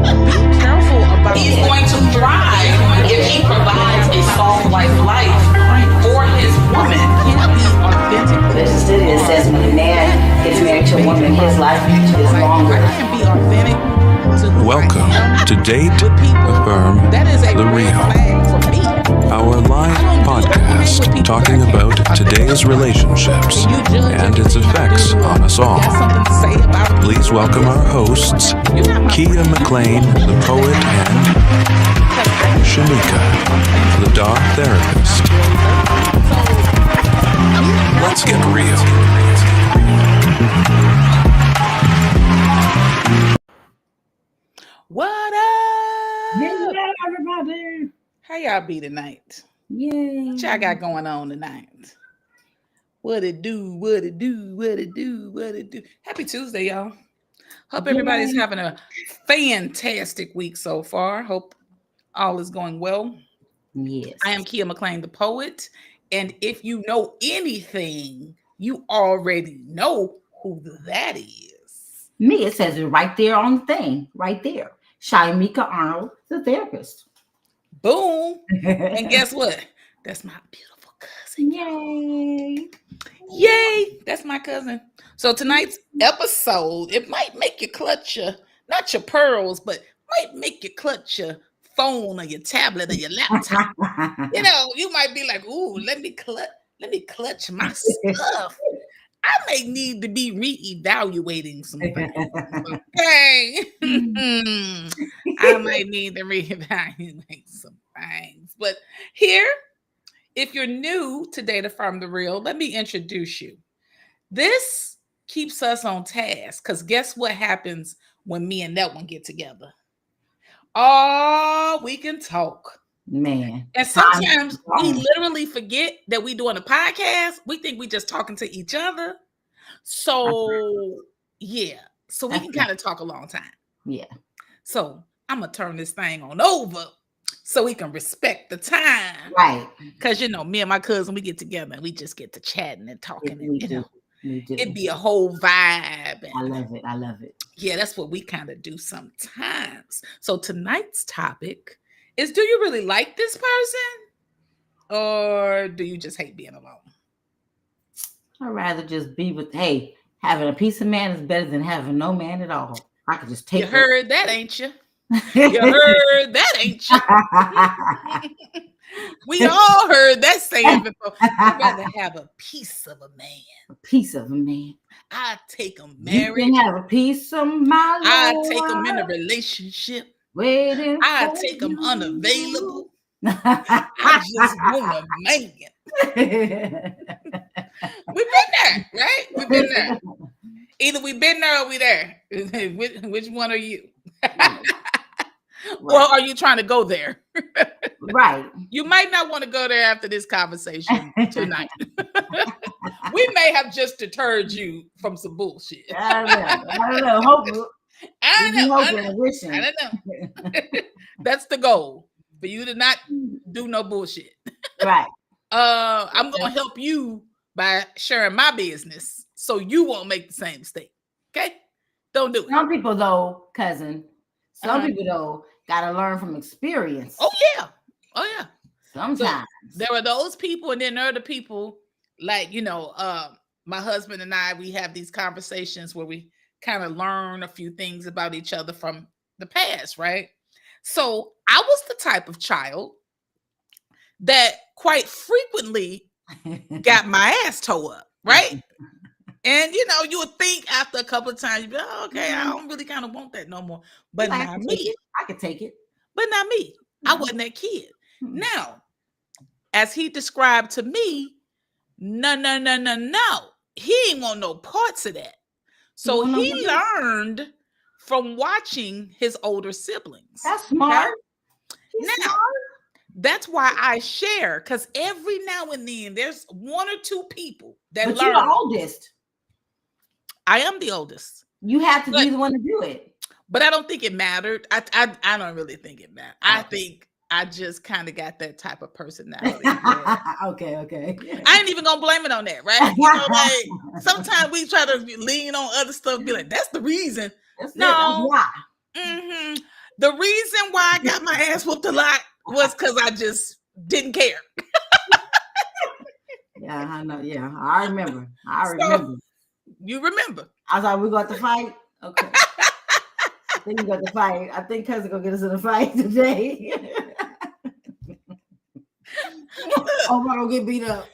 He's going to thrive if he provides a soft life for his woman. Legislative says when a man gets married to a woman, his life is longer. Welcome to Date, Affirm, The Real, our live podcast talking about today's relationships and its effects on us all. Please welcome our hosts, Keya McLean, the poet, and Shimeka, the dog therapist. Let's get real. What up? Yeah, everybody. How y'all be tonight? Yay. What y'all got going on tonight? What it do? What it do? What it do? What it do? Happy Tuesday, y'all. Hope everybody's having a fantastic week so far. Hope all is going well. Yes. I am Keya McLean, the poet. And if you know anything, you already know who that is. Me, it says it right there on the thing, right there. Shimeka Arnold, the therapist. Boom. And guess what? That's my beautiful cousin. Yay. Yay. That's my cousin. So tonight's episode, it might make you clutch your, not your pearls, but might make you clutch your phone or your tablet or your laptop. You know, you might be like, ooh, let me clutch my stuff. I may need to be reevaluating some things. Okay. I might need to reevaluate some things. But here, if you're new to Date, Affirm, The Real, let me introduce you. This keeps us on task because guess what happens when me and that one get together? Oh, we can talk. Man. And sometimes we literally forget that we're doing a podcast. We think we're just talking to each other. So, yeah. So we can kind of talk a long time. Yeah. So I'm going to turn this thing on over so we can respect the time. Right. Because, you know, me and my cousin, we get together and we just get to chatting and talking. We And, do. It'd be a whole vibe. And, I love it. I love it. Yeah, that's what we kind of do sometimes. So tonight's topic is, do you really like this person? Or do you just hate being alone? I'd rather just be with, hey, having a piece of man is better than having no man at all. I could just take You heard that, ain't you? You heard that, ain't you? We all heard that saying before. I'd rather have a piece of a man. A piece of a man. I'd take him married. You can have a piece of my life. I'd take him in a relationship. Waiting. I'd take him unavailable. I just want a man. We've been there, right? We've been there. Either we've been there or we there. Which one are you? Or are you trying to go there? Right. You might not want to go there after this conversation tonight. We may have just deterred you from some bullshit. I don't know. I don't know. That's the goal, for you to not do no bullshit. Right. I'm going to help you by sharing my business so you won't make the same mistake. Okay? Don't do it. Some people, though, cousin, people, though, got to learn from experience. Oh, yeah. Sometimes. So there are those people, and then there are the people like, you know, my husband and I, we have these conversations where we kind of learn a few things about each other from the past, right? So I was the type of child that quite frequently got my ass tore up, right? And, you know, you would think after a couple of times, you'd be like, oh, okay, I don't really kind of want that no more. But not me. I could take it. But not me. I wasn't that kid. Now, as he described to me, no. He ain't want no parts of that. So he learned from watching his older siblings. That's smart. Now, that's why I share, because every now and then there's one or two people that learn. You're the oldest. I am the oldest. You have to be the one to do it. But I don't think it mattered. I don't really think it mattered. I think I just kind of got that type of personality. Okay. I ain't even gonna blame it on that, right? You know, like sometimes we try to lean on other stuff, be like, that's the reason. No. Mm-hmm. The reason why I got my ass whooped a lot was because I just didn't care. Yeah, I know. Yeah, I remember. You remember. I was like, we got to fight? Okay. I think we got to fight. I think cousin gonna get us in a fight today. Oh, we're gonna get beat up.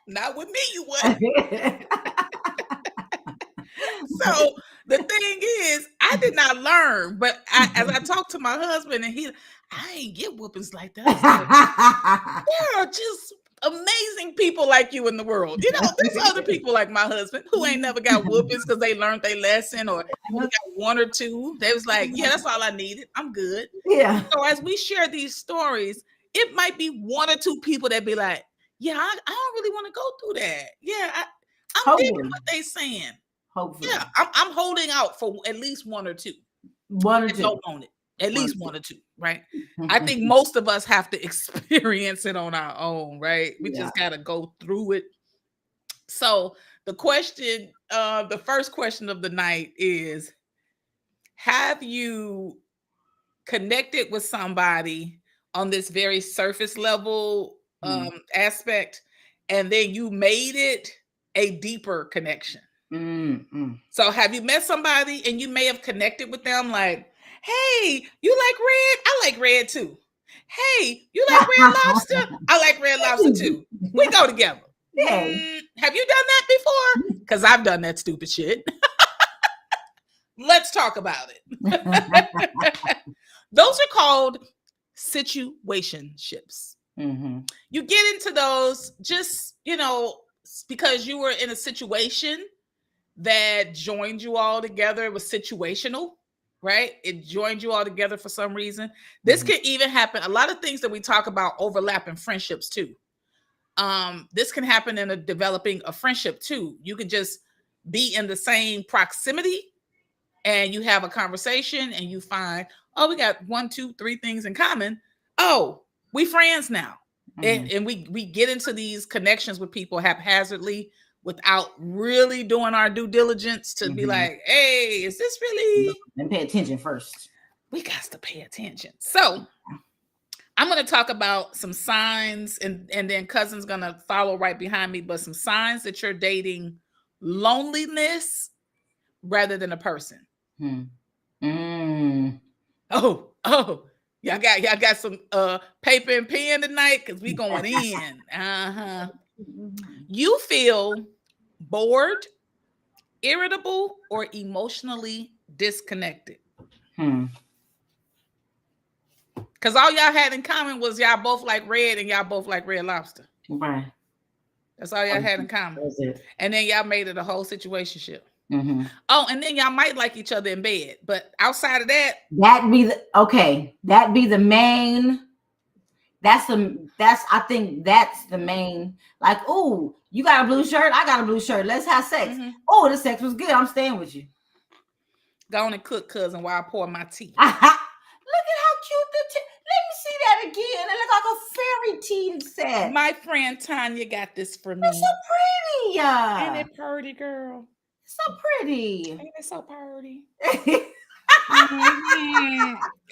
Not with me, you wouldn't. So the thing is, I did not learn, but as I talked to my husband, and I ain't get whoopings like that. Like, there are just amazing people like you in the world. You know, there's other people like my husband who ain't never got whoopings because they learned their lesson, or only got one or two. They was like, yeah, that's all I needed. I'm good. Yeah. So as we share these stories, it might be one or two people that be like, yeah, I don't really want to go through that. Yeah, I'm digging what they saying. Hopefully. Yeah, I'm holding out for at least one or two. Don't want it. At least one or two, right? I think most of us have to experience it on our own, right? We just got to go through it. So the question, the first question of the night is, have you connected with somebody on this very surface level aspect, and then you made it a deeper connection? So have you met somebody and you may have connected with them like, hey, you like red? I like red too. Hey, you like Red Lobster? I like Red Lobster too. We go together. Have you done that before? Because I've done that stupid shit. Let's talk about it. Those are called situationships. You get into those just, because you were in a situation that joined you all together. It was situational, right? It joined you all together for some reason. This can even happen. A lot of things that we talk about overlap in friendships too. This can happen in developing a friendship too. You could just be in the same proximity and you have a conversation and you find, oh, we got 1, 2, 3 things in common. Oh, we friends now. And we get into these connections with people haphazardly without really doing our due diligence to be like, hey, is this really? And pay attention first. We got to pay attention. So I'm going to talk about some signs, and then cousin's going to follow right behind me, but some signs that you're dating loneliness rather than a person. Oh, y'all got some paper and pen tonight because we going in. You feel bored, irritable, or emotionally disconnected. Because all y'all had in common was y'all both like red and y'all both like Red Lobster. Right. That's all y'all had in common. That's it. And then y'all made it a whole situationship. Oh, and then y'all might like each other in bed, but outside of that, that'd be the main. I think that's the main. Like, oh, you got a blue shirt, I got a blue shirt. Let's have sex. Oh, the sex was good. I'm staying with you. Go on and cook, cousin, while I pour my tea. Look at how cute the tea. Let me see that again. It looks like a fairy tea set. My friend Tanya got this for me. It's so pretty. Ain't it pretty, girl? It's so pretty. Ain't it so pretty?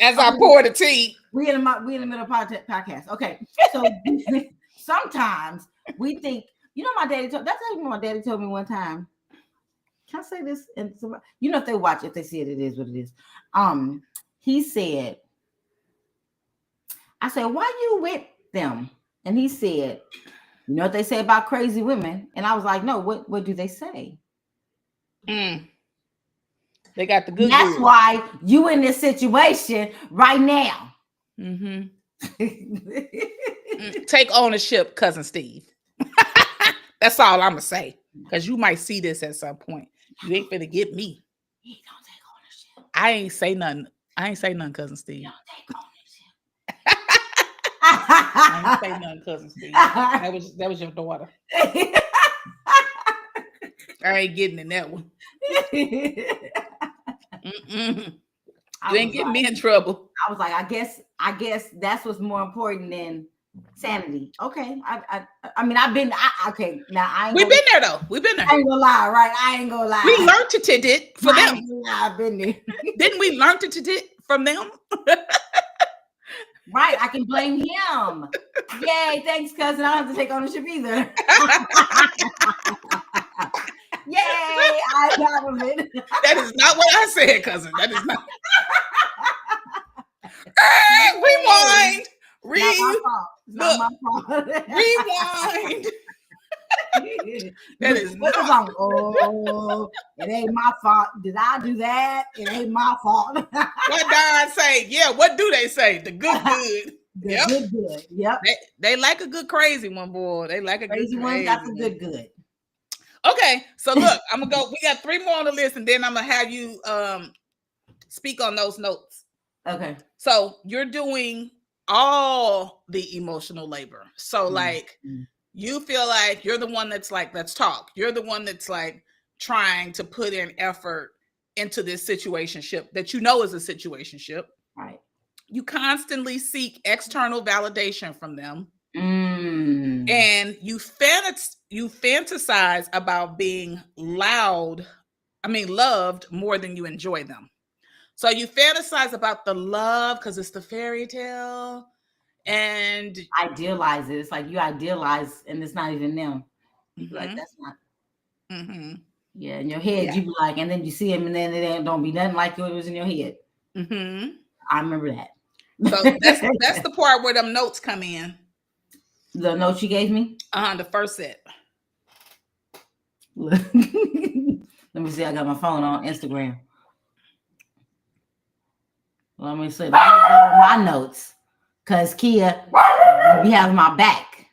As I pour the tea. We in the middle of podcast. Okay. So sometimes we think, my daddy told me one time. Can I say this? And if they watch it, they see it, it is what it is. He said, I said, why you with them? And he said, you know what they say about crazy women? And I was like, no, what do they say? They got the good. That's why you in this situation right now. Take ownership, cousin Steve. That's all I'm gonna say, because you might see this at some point. You ain't finna get me. He don't take ownership. I ain't say nothing, cousin Steve. He don't take ownership. I ain't say nothing, cousin Steve. That was your daughter. I ain't getting in that one. You ain't getting me in trouble. I was like, I guess that's what's more important than Sanity. Okay. I mean, I've been. Okay. Now We've been there though. We've been there. I ain't gonna lie, right? I ain't gonna lie. We learned to it for them. I've been there. Didn't we learn to it from them? Right. I can blame him. Yay! Thanks, cousin. I don't have to take ownership either. Yay! I got it. That is not what I said, cousin. That is not. Hey, rewind. Not my fault. Rewind. That is what's the song? Oh, it ain't my fault. Did I do that? It ain't my fault. What Don say? Yeah, what do they say? The good. Yep. Good. Yep. They like a good crazy one, boy. They like a crazy good one. Got the good. Okay, so look, I'm gonna go. We got 3 more on the list, and then I'm gonna have you speak on those notes. Okay. So you're doing all the emotional labor. So like you feel like you're the one that's like, let's talk. You're the one that's like trying to put in effort into this situationship that you know is a situationship. Right. You constantly seek external validation from them. And you fantasize about being loved more than you enjoy them. So you fantasize about the love because it's the fairy tale, and idealize it. It's like you idealize, and it's not even them. Like that's not. Yeah, in your head you be like, and then you see him, and then it don't be nothing like it was in your head. I remember that. So that's the part where them notes come in. The notes you gave me? The first set. Let me see. I got my phone on Instagram. Let me see. Let me go to my notes. Because Keya, you have my back.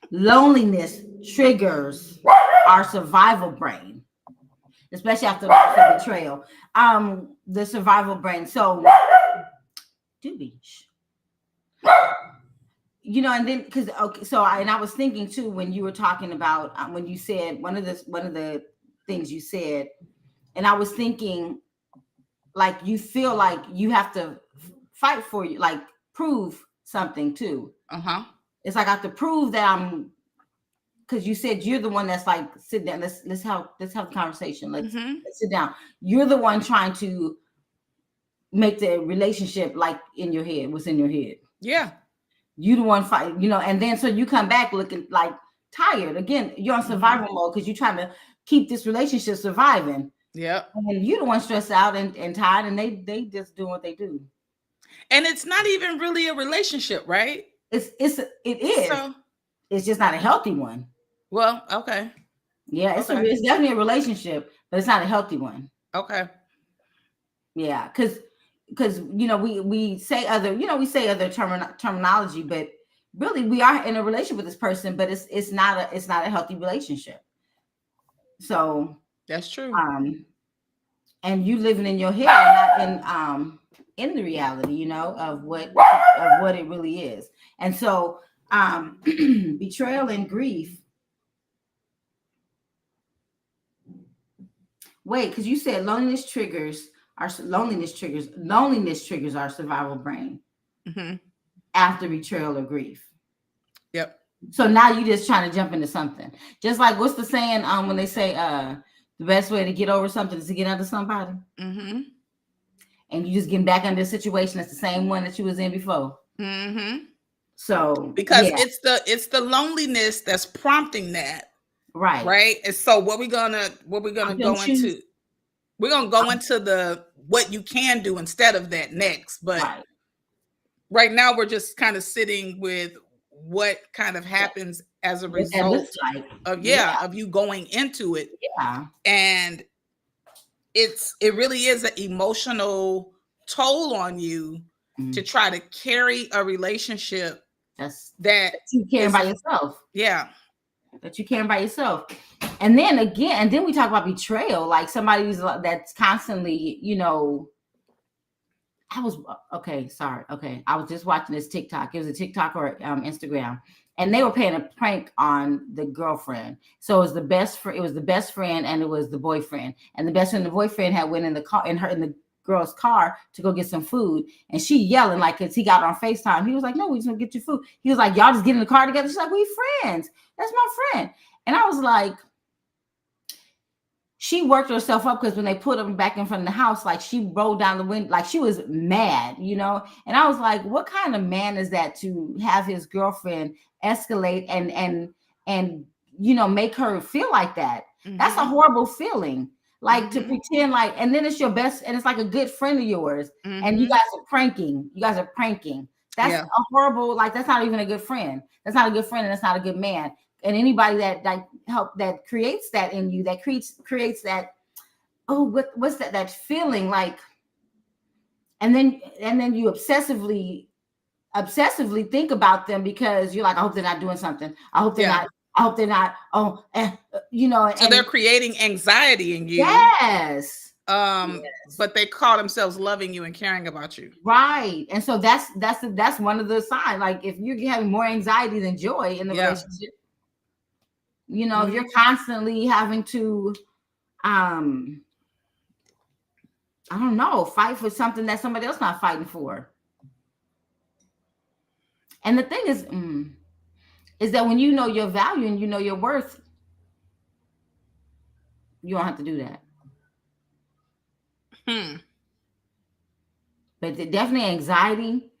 Loneliness triggers our survival brain. Especially after the betrayal. The survival brain. So, do be. You know, and then because I was thinking too when you were talking about when you said one of the things you said, and I was thinking like you feel like you have to fight for you, like prove something too. It's like I have to prove that I'm, because you said you're the one that's like sit down. Let's have a conversation. Let's sit down. You're the one trying to make the relationship like in your head. What's in your head? Yeah. You the one fight, you know, and then so you come back looking like tired. Again, you're on survival mode because you're trying to keep this relationship surviving. Yeah. And you're the one stressed out and tired, and they just do what they do. And it's not even really a relationship, right? It is. So, it's just not a healthy one. Well, okay. Yeah, it's definitely a relationship, but it's not a healthy one. Okay. Yeah, because you know we say other terminology, but really we are in a relationship with this person, but it's not a healthy relationship. So that's true. And you living in your head, not in the reality, you know, of what it really is. And so betrayal and grief. Wait, because you said loneliness triggers our survival brain after betrayal or grief. Yep. So now you're just trying to jump into something. Just like what's the saying when they say the best way to get over something is to get under somebody. And you just getting back under a situation that's the same one that you was in before. So because it's the loneliness that's prompting that. Right. And so what we're gonna go into. We're gonna go into the what you can do instead of that next. But right now we're just kind of sitting with what kind of happens as a result of you going into it. Yeah. And it really is an emotional toll on you to try to carry a relationship that you carry by yourself. Yeah. That you carry by yourself. And then we talk about betrayal, like somebody who's that's constantly, you know. I was just watching this TikTok. It was a TikTok or Instagram, and they were playing a prank on the girlfriend. So it was the best friend and it was the boyfriend. And the best friend and the boyfriend had went in the car in the girl's car to go get some food, and she yelling like, cause he got on FaceTime. He was like, no, we just gonna get your food. He was like, y'all just get in the car together. She's like, we friends. That's my friend. And I was like, she worked herself up, because when they put him back in front of the house, like she rolled down the window, like she was mad, you know. And I was like, what kind of man is that to have his girlfriend escalate and you know, make her feel like that? Mm-hmm. That's a horrible feeling. Like to pretend like, and then it's your best, and it's like a good friend of yours, and you guys are pranking. You guys are pranking. That's a horrible, like that's not even a good friend. That's not a good friend, and that's not a good man. And anybody that creates that in you, that creates that, what's that feeling like, and then you obsessively think about them, because you're like, I hope they're not doing something. I hope they're not. I hope they're not. You know. So they're creating anxiety in you. Yes. But they call themselves loving you and caring about you. Right. And so that's one of the signs. Like if you're having more anxiety than joy in the relationship, you know, if you're constantly having to, I don't know, fight for something that somebody else not fighting for. And the thing is that when you know your value and you know your worth, you don't have to do that. But definitely anxiety,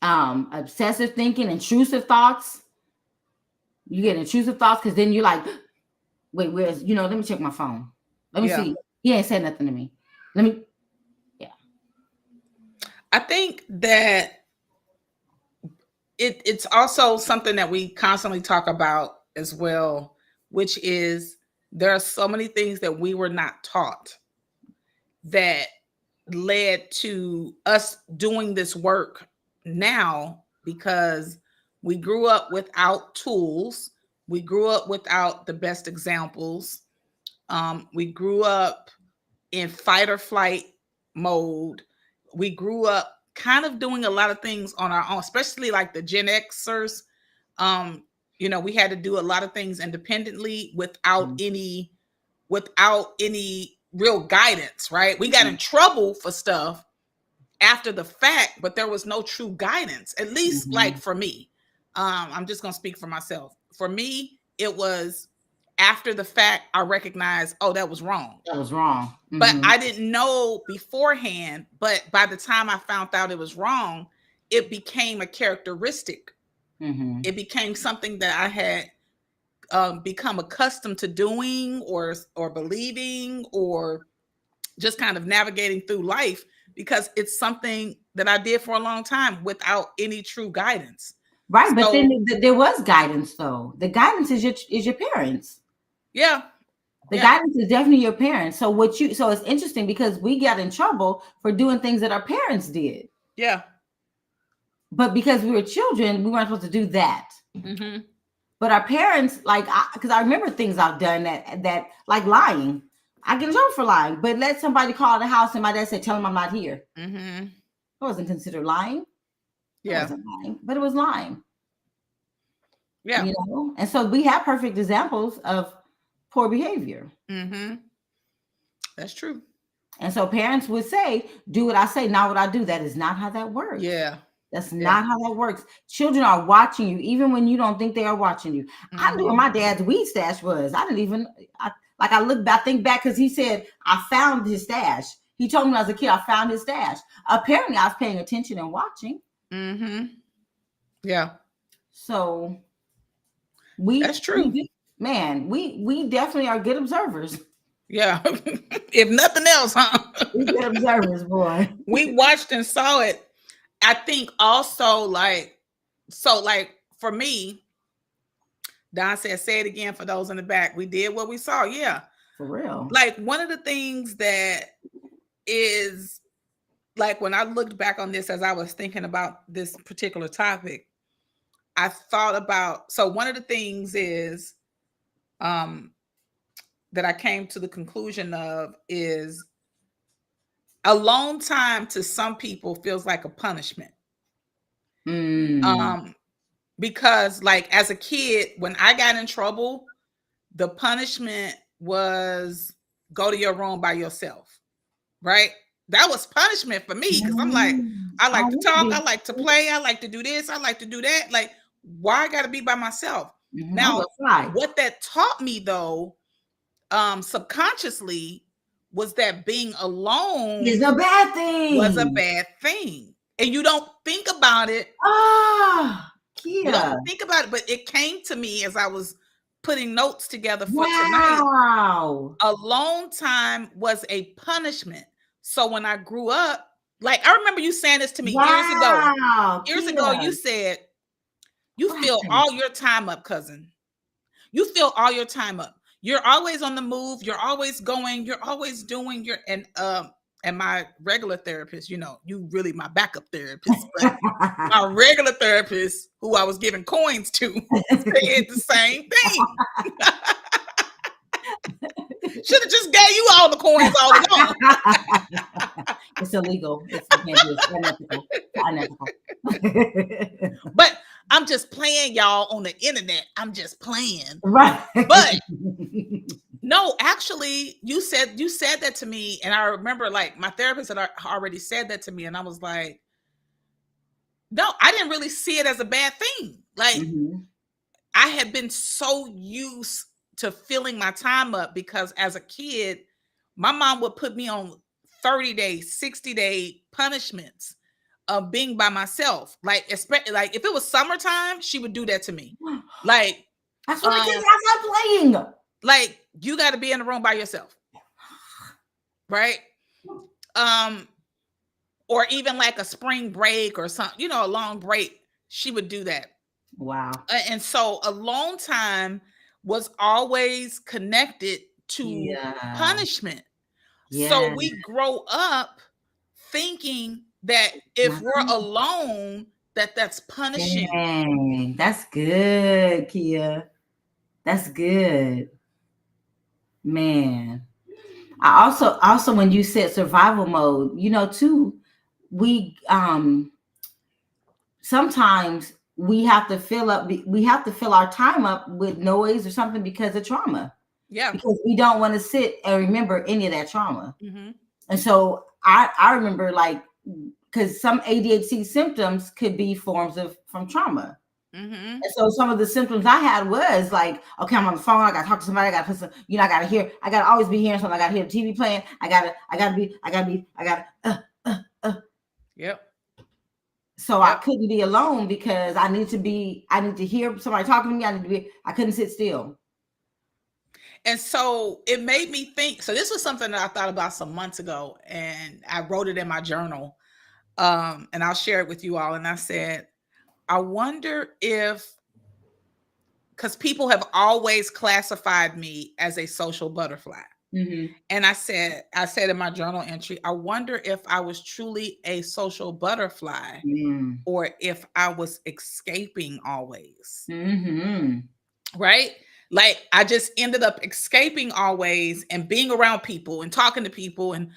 obsessive thinking, intrusive thoughts. You get intrusive thoughts because then you're like, wait, where's, you know, let me check my phone. Let me see. He ain't said nothing to me. I think that it's also something that we constantly talk about as well, which is there are so many things that we were not taught that led to us doing this work now, because we grew up without tools. We grew up without the best examples. We grew up in fight or flight mode. We grew up kind of doing a lot of things on our own, especially like the Gen Xers. You know, we had to do a lot of things independently without any real guidance, right? We got in trouble for stuff after the fact, but there was no true guidance, at least like for me. I'm just going to speak for myself. For me, it was after the fact, I recognized, oh, that was wrong. That was wrong. But I didn't know beforehand. But by the time I found out it was wrong, it became a characteristic. It became something that I had become accustomed to doing or believing, or just kind of navigating through life, because it's something that I did for a long time without any true guidance. Right. But then there was guidance, though. The guidance is your parents. Yeah. The guidance is definitely your parents. So it's interesting because we got in trouble for doing things that our parents did. Yeah. But because we were children, we weren't supposed to do that. But our parents, because I remember things I've done that like lying. I get in trouble for lying, but let somebody call the house and my dad said, tell them I'm not here. It wasn't considered lying. Yeah. It wasn't lying, but it was lying. Yeah. You know? And so we have perfect examples of poor behavior. That's true. And so parents would say, do what I say, not what I do. That is not how that works. Yeah. That's not how that works. Children are watching you, even when you don't think they are watching you. I knew where my dad's weed stash was. I look back, think back, because he said, I found his stash. He told me when I was a kid, I found his stash. Apparently, I was paying attention and watching. Yeah. So that's true. We definitely are good observers. Yeah. If nothing else, huh? We good observers, boy. We watched and saw it. I think also for me, Don said, say it again for those in the back. We did what we saw. Yeah. For real. Like one of the things that is like, when I looked back on this, as I was thinking about this particular topic, I thought about, so one of the things is, that I came to the conclusion of is alone time to some people feels like a punishment. Because like as a kid, when I got in trouble, the punishment was go to your room by yourself, right? That was punishment for me because I'm like, I like to talk, I be. like to play, I like to do this, I like to do that. Like, why I got to be by myself? Now, what that taught me though, subconsciously, was that being alone is a bad thing. Was a bad thing, and you don't think about it. Keya. You don't think about it, but it came to me as I was putting notes together for tonight. Alone time was a punishment. So when I grew up, like I remember you saying this to me years ago. Years ago, you said, you fill all your time up, cousin. You fill all your time up. You're always on the move. You're always going. You're always doing your and my regular therapist, you know, you really my backup therapist, but my regular therapist, who I was giving coins to, said the same thing. Should have just gave you all the coins all along. It's illegal. It's unethical. But I'm just playing, y'all, on the internet. I'm just playing. Right. But no, actually, you said that to me. And I remember like my therapist had already said that to me. And I was like, no, I didn't really see it as a bad thing. Like I had been so used to filling my time up because as a kid, my mom would put me on 30-day, 60-day punishments of being by myself. Like, especially like if it was summertime, she would do that to me. Like, that's when the kids outside playing. Like, you got to be in the room by yourself, right? Or even like a spring break or something, you know, a long break. She would do that. Wow. And so alone time was always connected to punishment. Yeah. So we grow up thinking that if we're alone, that's punishing. Dang, that's good, Keya. That's good. Man. I also when you said survival mode, you know, too, we sometimes we have to fill our time up with noise or something because of trauma. Yeah. Because we don't want to sit and remember any of that trauma. And so I remember like because some ADHD symptoms could be forms from trauma. And so some of the symptoms I had was like, okay, I'm on the phone. I got to talk to somebody. I got to put some, you know, I got to always be hearing something. I got to hear the TV playing. I got to. Yep. So I couldn't be alone because I need to hear somebody talking to me. I couldn't sit still. And so it made me think, so this was something that I thought about some months ago and I wrote it in my journal. And I'll share it with you all. And I said, I wonder if, because people have always classified me as a social butterfly. And I said in my journal entry, I wonder if I was truly a social butterfly or if I was escaping always. Right? Like I just ended up escaping always and being around people and talking to people and,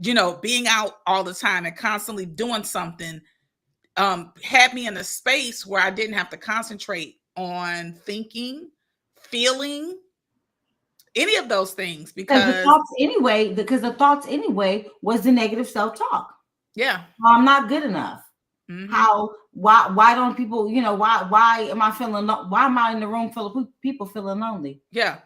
you know, being out all the time and constantly doing something. Had me in a space where I didn't have to concentrate on thinking, feeling, any of those things because the thoughts anyway was the negative self-talk. Yeah. I'm not good enough. Why don't people, you know, why am I in the room full of people feeling lonely? Yeah.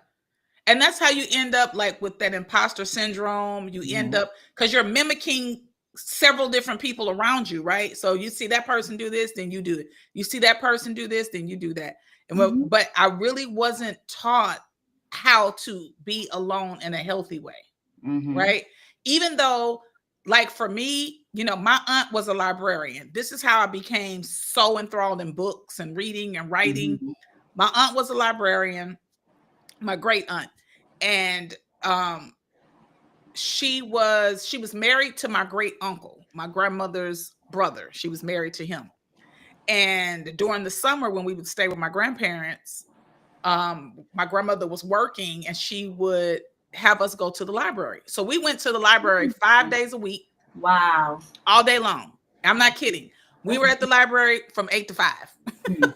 And that's how you end up like with that imposter syndrome. You end up because you're mimicking several different people around you, right? So you see that person do this, then you do it. You see that person do this, then you do that. And but I really wasn't taught how to be alone in a healthy way, right? Even though, like for me, you know, my aunt was a librarian. This is how I became so enthralled in books and reading and writing. My aunt was a librarian, my great aunt, and she was married to my great uncle, my grandmother's brother. She was married to him. And during the summer when we would stay with my grandparents, my grandmother was working and she would have us go to the library. So we went to the library 5 days a week. Wow. All day long. I'm not kidding. We were at the library from 8 to 5.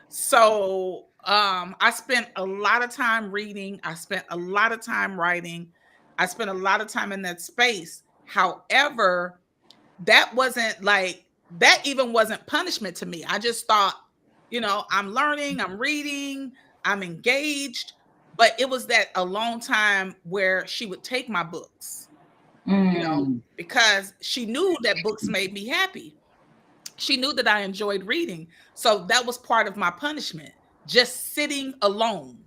So I spent a lot of time reading. I spent a lot of time writing. I spent a lot of time in that space. However, that wasn't like, that even wasn't punishment to me. I just thought, I'm learning, I'm reading, I'm engaged. But it was that alone time where she would take my books, because she knew that books made me happy. She knew that I enjoyed reading. So that was part of my punishment. Just sitting alone.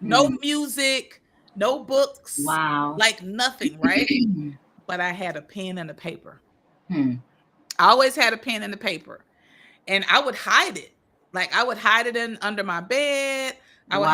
No music, no books. Wow. Like nothing, right? But I had a pen and a paper. I always had a pen and a paper. And I would hide it. Like I would hide it under my bed. I would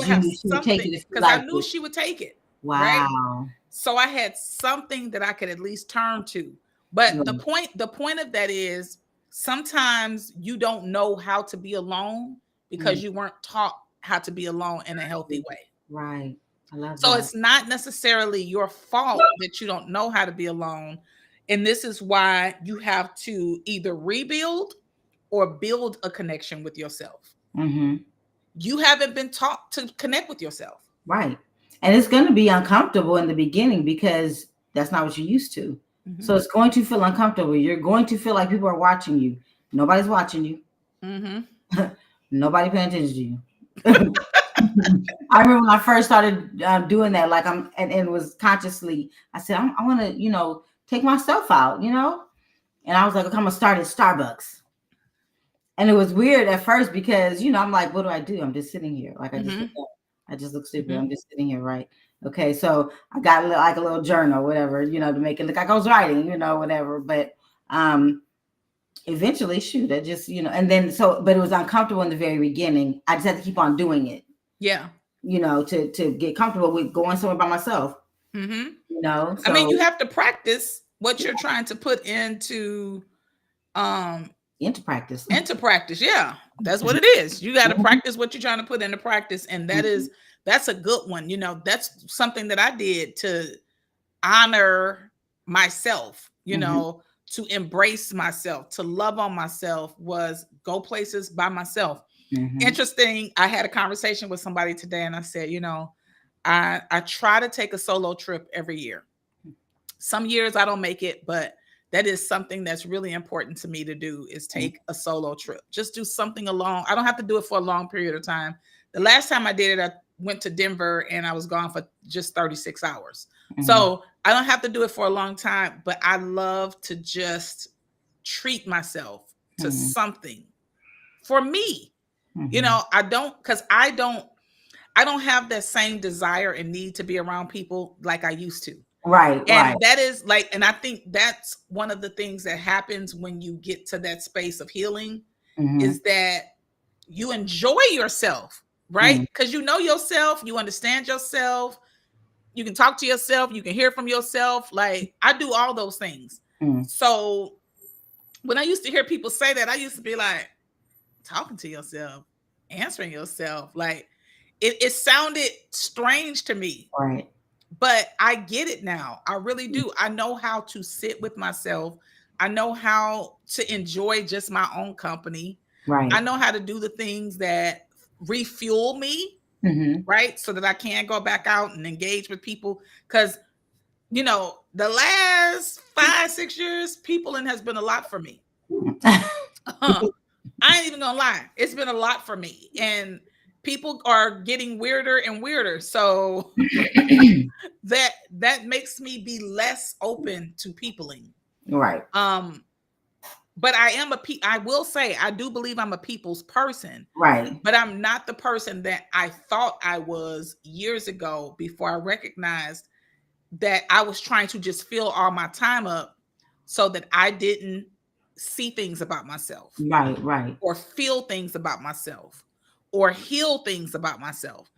have something because I knew she would take it. Wow. Right? So I had something that I could at least turn to. But the point of that is, sometimes you don't know how to be alone because you weren't taught how to be alone in a healthy way. Right. I love so that. It's not necessarily your fault that you don't know how to be alone. And this is why you have to either rebuild or build a connection with yourself. You haven't been taught to connect with yourself. Right. And it's going to be uncomfortable in the beginning because that's not what you're used to. So it's going to feel uncomfortable. You're going to feel like people are watching you. Nobody's watching you. Nobody paying attention to you. I remember when I first started doing that, like and it was consciously, I said, I want to, take myself out, and I was like, okay, I'm going to start at Starbucks. And it was weird at first because, I'm like, what do? I'm just sitting here. Like I just look stupid. I'm just sitting here, right? Okay, so I got a little journal, whatever, to make it look like I was writing, whatever. But eventually, I just, and then but it was uncomfortable in the very beginning. I just had to keep on doing it. Yeah. To get comfortable with going somewhere by myself. So, I mean, you have to practice what you're trying to put into practice. Into practice, yeah. That's what it is. You got to practice what you're trying to put into practice. And that's a good one. That's something that I did to honor myself, to embrace myself, to love on myself, was go places by myself. Interesting. I had a conversation with somebody today and I said, I try to take a solo trip every year. Some years I don't make it, but that is something that's really important to me to do, is take a solo trip. Just do something alone. I don't have to do it for a long period of time. The last time I did it, I went to Denver and I was gone for just 36 hours. So I don't have to do it for a long time, but I love to just treat myself to something for me. I don't have that same desire and need to be around people like I used to. Right. And that is and I think that's one of the things that happens when you get to that space of healing, is that you enjoy yourself, right? Because you know yourself, you understand yourself, you can talk to yourself, you can hear from yourself. Like I do all those things. So when I used to hear people say that, I used to be like, talking to yourself, answering yourself, like it sounded strange to me. Right. But I get it now. I really do. I know how to sit with myself. I know how to enjoy just my own company. Right. I know how to do the things that refuel me, right? So that I can go back out and engage with people. Because, the last 5-6 years, peopling has been a lot for me. I ain't even gonna lie. It's been a lot for me. And people are getting weirder and weirder. So that makes me be less open to peopling. Right. But I will say, I do believe I'm a people's person. Right. But I'm not the person that I thought I was years ago, before I recognized that I was trying to just fill all my time up so that I didn't see things about myself. Right. Or feel things about myself. Or heal things about myself.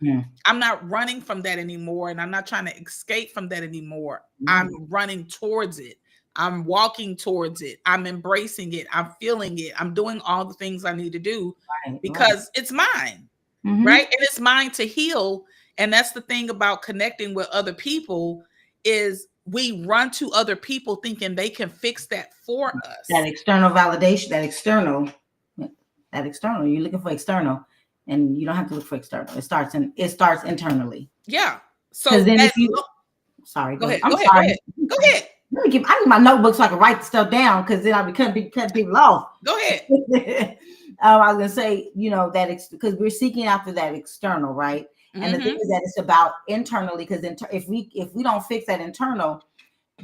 I'm not running from that anymore. And I'm not trying to escape from that anymore. I'm running towards it. I'm walking towards it. I'm embracing it. I'm feeling it. I'm doing all the things I need to do because it's mine. Right. And it's mine to heal. And that's the thing about connecting with other people, is we run to other people thinking they can fix that for us. That external validation, that external, you're looking for external. And you don't have to look for external. It starts internally. Yeah. So then sorry. Go ahead. I'm Go sorry. ahead. Go ahead. I need my notebook so I can write the stuff down, because then I'll be cutting people off. Go ahead. I was gonna say, that because we're seeking after that external, right? And the thing is that it's about internally, because if we don't fix that internal,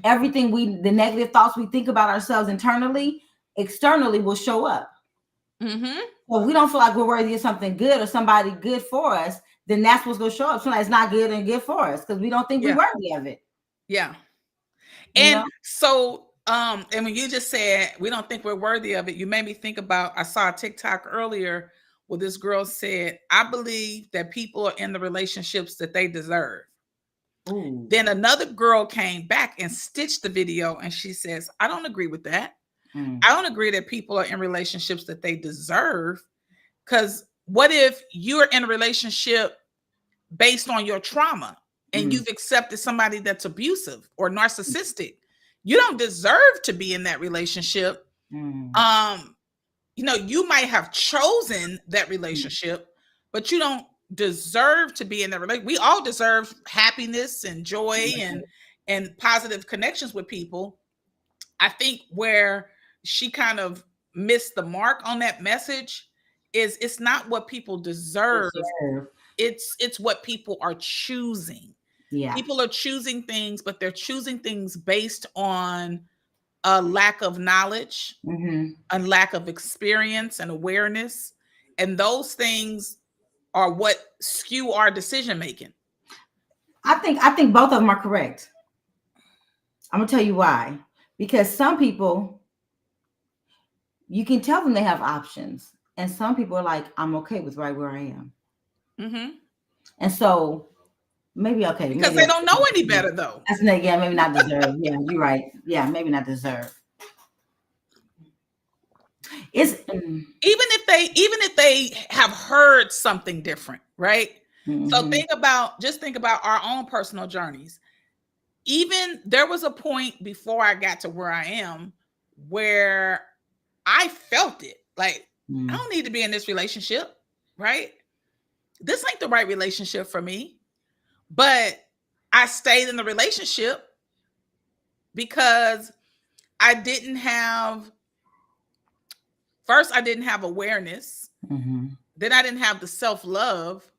everything the negative thoughts we think about ourselves internally, externally will show up. So if we don't feel like we're worthy of something good or somebody good for us, then that's what's gonna show up. Somebody's not good and good for us because we don't think we're worthy of it. Yeah. And so, and when you just said we don't think we're worthy of it, you made me think about, I saw a TikTok earlier where this girl said, I believe that people are in the relationships that they deserve. Ooh. Then another girl came back and stitched the video, and she says, I don't agree with that. I don't agree that people are in relationships that they deserve, because what if you're in a relationship based on your trauma and you've accepted somebody that's abusive or narcissistic? You don't deserve to be in that relationship. You might have chosen that relationship, but you don't deserve to be in that relationship. We all deserve happiness and joy and positive connections with people. I think where she kind of missed the mark on that message is it's not what people deserve. It's what people are choosing. Yeah. People are choosing things, but they're choosing things based on a lack of knowledge, a lack of experience and awareness. And those things are what skew our decision making. I think both of them are correct. I'm gonna tell you why. Because some people, you can tell them they have options, and some people are like, I'm okay with right where I am. And so maybe because they don't know any better, though. That's maybe not deserve. Yeah, you're right. Yeah, maybe not deserve. It's even if they have heard something different, right? So think about our own personal journeys. Even there was a point before I got to where I am where I felt it. Like, I don't need to be in this relationship, right? This ain't the right relationship for me. But I stayed in the relationship because I didn't have awareness. Then I didn't have the self-love,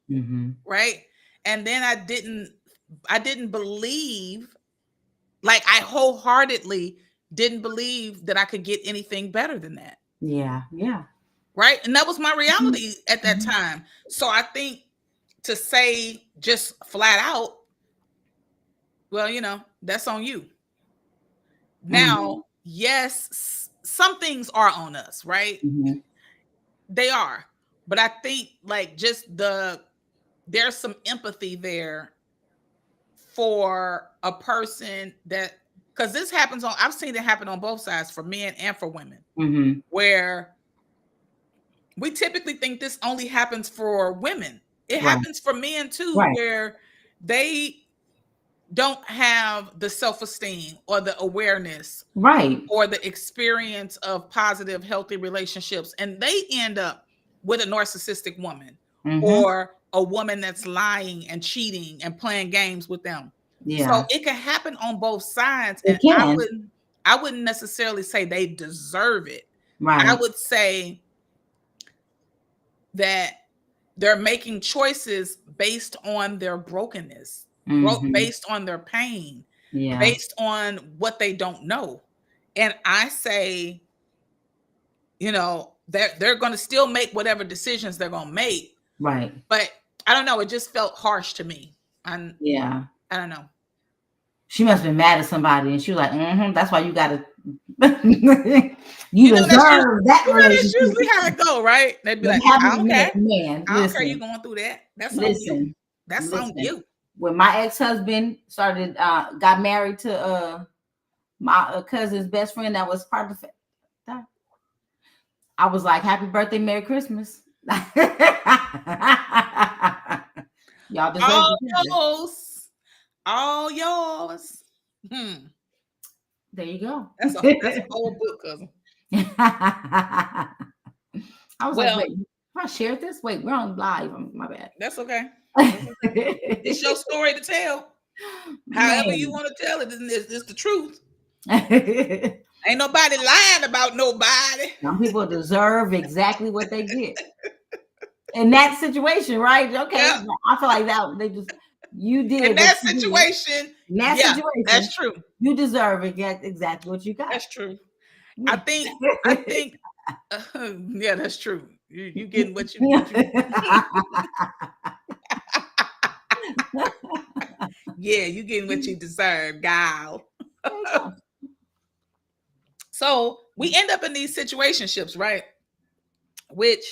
right? And then I didn't believe, like I wholeheartedly didn't believe that I could get anything better than that. Yeah. Right? And that was my reality at that time. So I think to say just flat out, well, that's on you. Now, yes, some things are on us, right? They are. But I think like just there's some empathy there for a person that, because this happens I've seen it happen on both sides, for men and for women, where we typically think this only happens for women. It happens for men too, where they don't have the self-esteem or the awareness, or the experience of positive, healthy relationships, and they end up with a narcissistic woman or a woman that's lying and cheating and playing games with them. So it can happen on both sides, and I wouldn't necessarily say they deserve it. I would say that they're making choices based on their brokenness, based on their pain, based on what they don't know. And I say, they're going to still make whatever decisions they're going to make. Right. But I don't know. It just felt harsh to me. I don't know. She must have been mad at somebody, and she was like, that's why you got to, you deserve that relationship. That's usually how it go, right? They'd be like, I don't care. Man, I don't care you going through that. That's on you. That's on you. When my ex-husband got married to my cousin's best friend that was part of the family, I was like, happy birthday, Merry Christmas. Y'all deserve all yours. There you go. That's a whole book, cousin. I was like, wait, I shared this? Wait, we're on live. My bad. That's okay. It's your story to tell. However you want to tell it, it's the truth. Ain't nobody lying about nobody. Some people deserve exactly what they get in that situation, right? Okay, Yep. I feel like that you did in that situation. In that situation, that's true. You deserve it. Get exactly what you got. That's true. I think. Yeah, that's true. You getting what you. Yeah, you getting what you deserve, gal. So we end up in these situationships, right? Which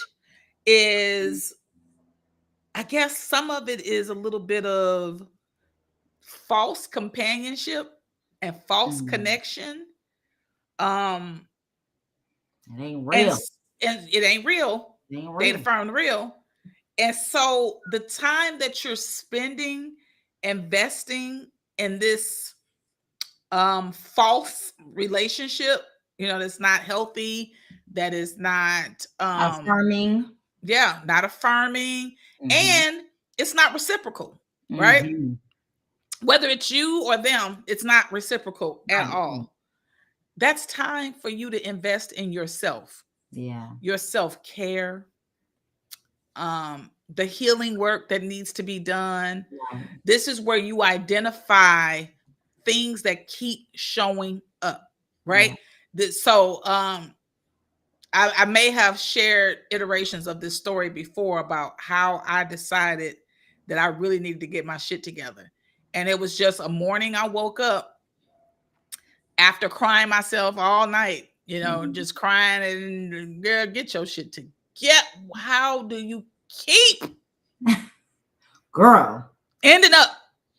is, I guess some of it is a little bit of false companionship and false connection. It ain't real. And it ain't real. They affirm the real. And so the time that you're spending investing in this false relationship, that's not healthy, that is not affirming. Yeah, not affirming. And it's not reciprocal, right? Whether it's you or them, it's not reciprocal at all. That's time for you to invest in yourself. Yeah. Your self-care, the healing work that needs to be done. Yeah. This is where you identify things that keep showing up, right? Yeah. So I may have shared iterations of this story before about how I decided that I really needed to get my shit together. And it was just a morning I woke up after crying myself all night, just crying and, girl, get your shit together. How do you keep girl ending up?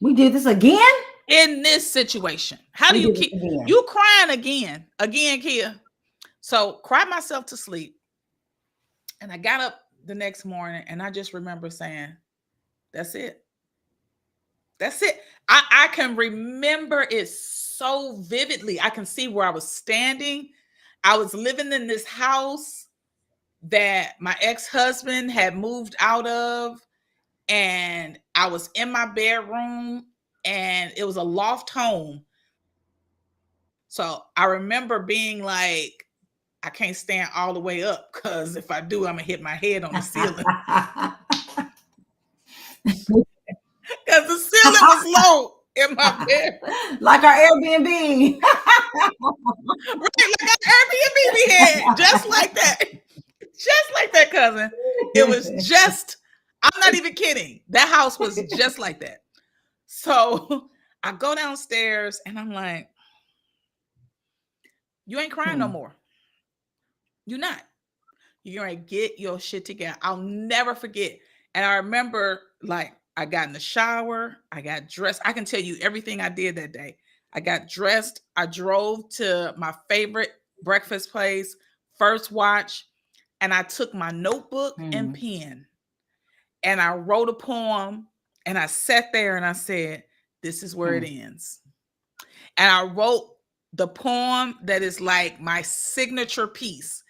We did this again in this situation. How do you keep you crying again, Keya? So cried myself to sleep. And I got up the next morning and I just remember saying, that's it. That's it. I can remember it so vividly. I can see where I was standing. I was living in this house that my ex-husband had moved out of. And I was in my bedroom and it was a loft home. So I remember being like, I can't stand all the way up because if I do, I'm going to hit my head on the ceiling. Because the ceiling was low in my bed. Like our Airbnb. Right, like our Airbnb we had. Just like that. Just like that, cousin. It was just, I'm not even kidding. That house was just like that. So I go downstairs and I'm like, you ain't crying no more. You're not. You're going to get your shit together. I'll never forget. And I remember, like, I got in the shower. I got dressed. I can tell you everything I did that day. I got dressed. I drove to my favorite breakfast place, First Watch, and I took my notebook and pen, and I wrote a poem, and I sat there and I said, this is where it ends. And I wrote the poem that is like my signature piece.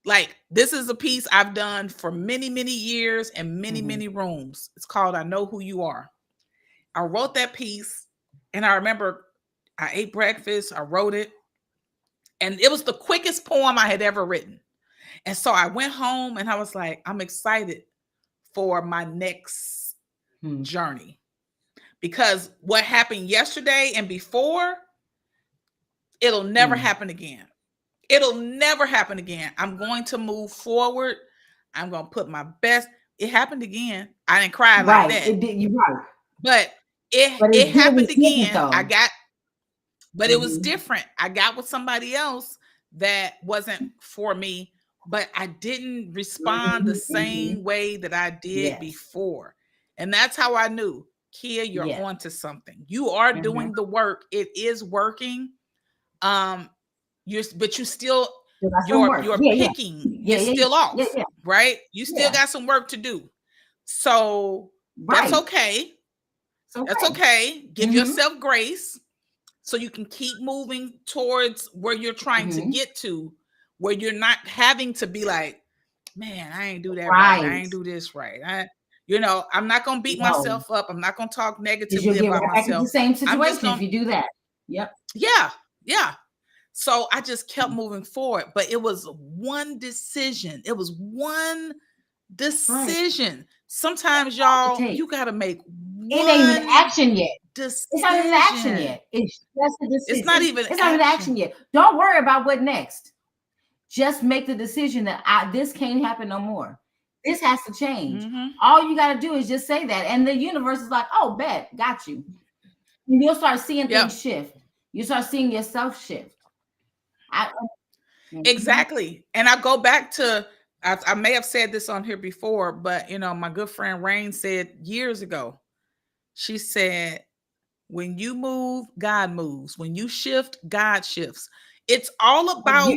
Like, this is a piece I've done for many, many years and many, many rooms. It's called I Know Who You Are. I wrote that piece and I remember I ate breakfast. I wrote it and it was the quickest poem I had ever written. And so I went home and I was like, I'm excited for my next journey because what happened yesterday and before, it'll never happen again. It'll never happen again. I'm going to move forward. I'm going to put my best. It happened again. I didn't cry like that. It did. You're right. But it happened again. But it was different. I got with somebody else that wasn't for me, but I didn't respond the same way that I did before. And that's how I knew, Keya, you're onto something. You are doing the work. It is working. You're still you're picking. You're still off, right? You still got some work to do. So that's okay. That's okay. Give yourself grace so you can keep moving towards where you're trying to get to, where you're not having to be like, man, I ain't do that right. I ain't do this right. I'm not gonna beat myself up. I'm not gonna talk negatively about myself. The same situation if you do that. Yep. Yeah. Yeah. So I just kept moving forward, but it was one decision. It was one decision. Sometimes, y'all, you got to make one. It ain't even action yet. Decision. It's not even action yet. It's just a decision. It's not even action yet. Don't worry about what next. Just make the decision that this can't happen no more. This has to change. All you got to do is just say that. And the universe is like, oh, bet, got you. And you'll start seeing things shift. You start seeing yourself shift. Exactly. And I go back to, I may have said this on here before, but my good friend Rain said years ago, she said, when you move, God moves. When you shift, God shifts. It's all about,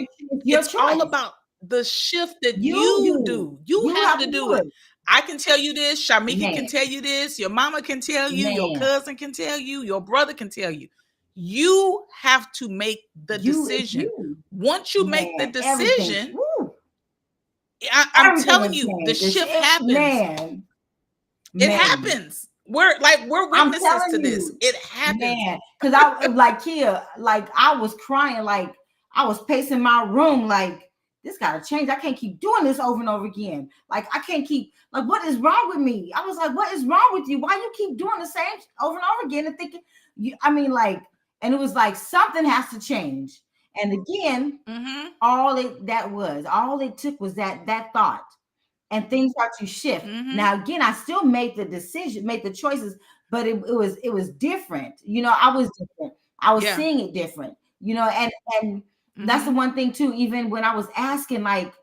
all about the shift that you do. You have to do it. I can tell you this, Shamika can tell you this, your mama can tell you, your cousin can tell you, your brother can tell you. You have to make the decision. Once you make the decision, I'm telling you, the shift happens. It happens. We're witnesses to this. It happens. Because I like Keya, like I was crying, like I was pacing my room, like this gotta change. I can't keep doing this over and over again. Like I can't keep, like, what is wrong with me? I was like, what is wrong with you? Why you keep doing the same over and over again and thinking and it was like something has to change. And again, all it took was that thought. And things start to shift. Now, again, I still made the decision, made the choices, but it was different. I was different. I was seeing it different. And that's the one thing too. Even when I was asking, like,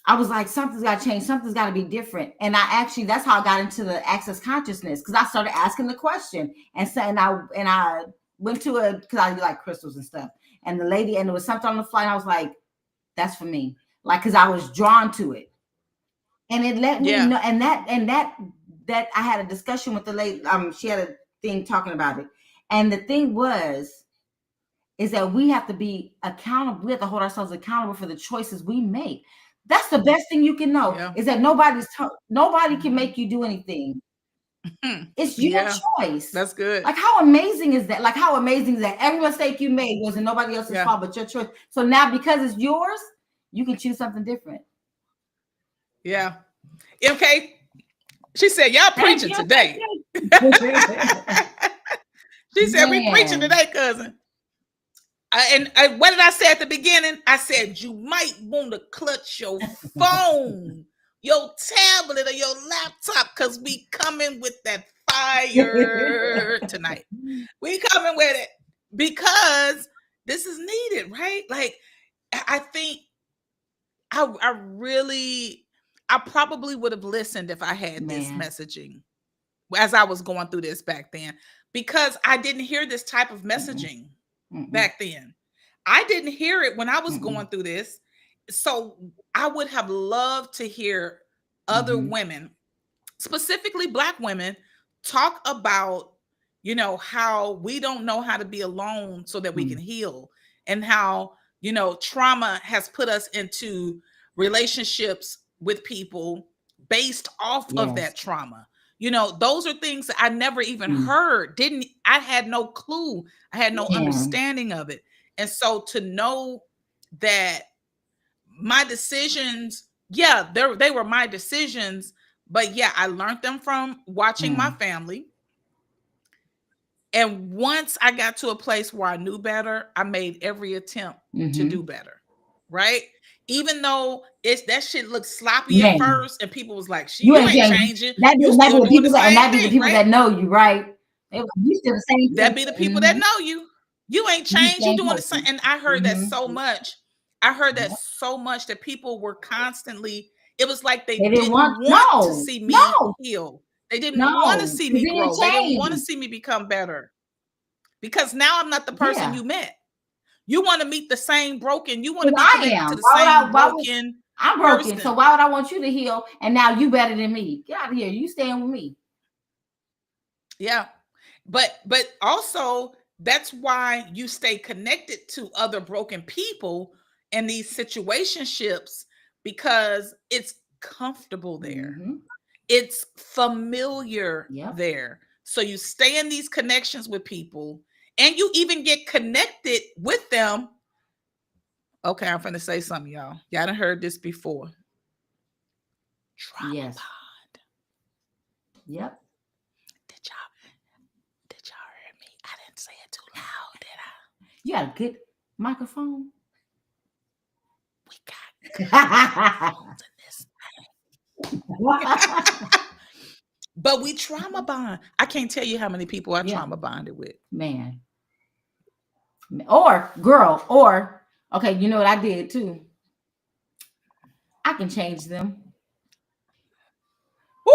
I was like, something's got to change. Something's got to be different. And that's how I got into the access consciousness, because I started asking the question, and I went to because I do like crystals and stuff. And the lady, and there was something on the flight. I was like, that's for me, like, because I was drawn to it. And it let me know, and that I had a discussion with the lady. She had a thing talking about it, and the thing is that we have to be accountable. We have to hold ourselves accountable for the choices we make. That's the best thing you can know, is that nobody can make you do anything. It's your choice. That's good. Like, how amazing is that? Like, how amazing is that? Every mistake you made wasn't nobody else's fault but your choice. So now, because it's yours, you can choose something different. Yeah. Okay. She said, y'all preaching today. She said, we preaching today, cousin. And what did I say at the beginning? I said, you might want to clutch your phone, your tablet, or your laptop, because we coming with that fire tonight. We coming with it because this is needed, right? Like, I think I probably would have listened if I had this messaging as I was going through this back then, because I didn't hear this type of messaging back then. I didn't hear it when I was going through this. So I would have loved to hear other women, specifically Black women, talk about, how we don't know how to be alone so that we can heal, and how, trauma has put us into relationships with people based off of that trauma. Those are things that I never even heard. I had no clue. I had no understanding of it. And so to know that my decisions, they were my decisions, but I learned them from watching my family. And once I got to a place where I knew better, I made every attempt to do better. Right? Even though that shit looked sloppy at first, and people was like, you ain't changing. You still doing the same thing, people that know you, right? You still the same. That be the people that know you. You ain't changed. You doing the same. And I heard that so much. I heard that so much that people were constantly, it was like they didn't want to see me heal. They didn't want to see me grow. They didn't want to see me become better. Because now I'm not the person you met. You want to meet the same broken. You want to be connected to the same broken. I'm broken. Person. So why would I want you to heal? And now you better than me. Get out of here. You staying with me. Yeah. But also, that's why you stay connected to other broken people in these situationships, because it's comfortable there. It's familiar there. So you stay in these connections with people, and you even get connected with them. Okay, I'm finna say something, y'all. Y'all done heard this before. Trauma Yes. bond. Yep. Did y'all hear me? I didn't say it too loud, did I? You got a good microphone. We got in this thing. But we trauma bond. I can't tell you how many people I trauma bonded with. Man. Or girl, or okay, you know what I did too? I can change them. Woo!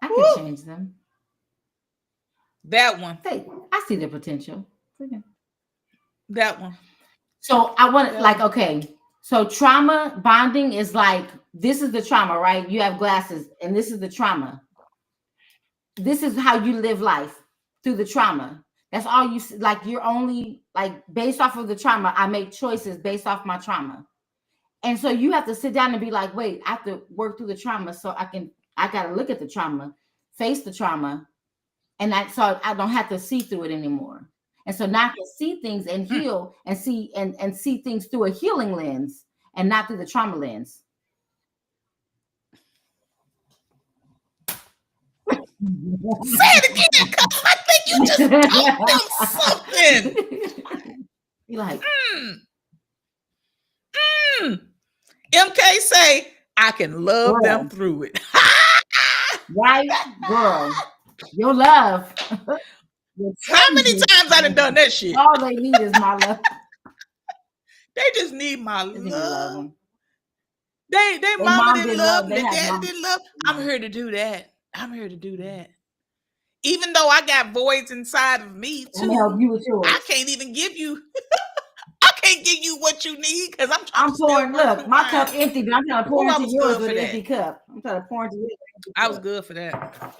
I can change them. That one. I see the potential. That one. So I want like, okay. So trauma bonding is like, this is the trauma, right? You have glasses and this is the trauma. This is how you live life through the trauma. That's all you see. Like, you're only like based off of the trauma. I make choices based off my trauma. And so you have to sit down and be like, wait, I have to work through the trauma. So I got to look at the trauma, face the trauma. And so I don't have to see through it anymore. And so now I can see things and heal and see and see things through a healing lens and not through the trauma lens. Say it again, because I think you just told them something. Be like, MK say, I can love them through it. Right, girl. Your love. How many times I done that shit? All they need is my love. They just need my love. They Their mama didn't love, their daddy mama. didn't love. I'm here to do that. I'm here to do that. Even though I got voids inside of me too, help you with yours. I can't even give you. I can't give you what you need because I'm pouring. Look, my cup empty, but I'm trying to pour into yours with an that. empty cup. I'm trying to pour into yours. I was good for that.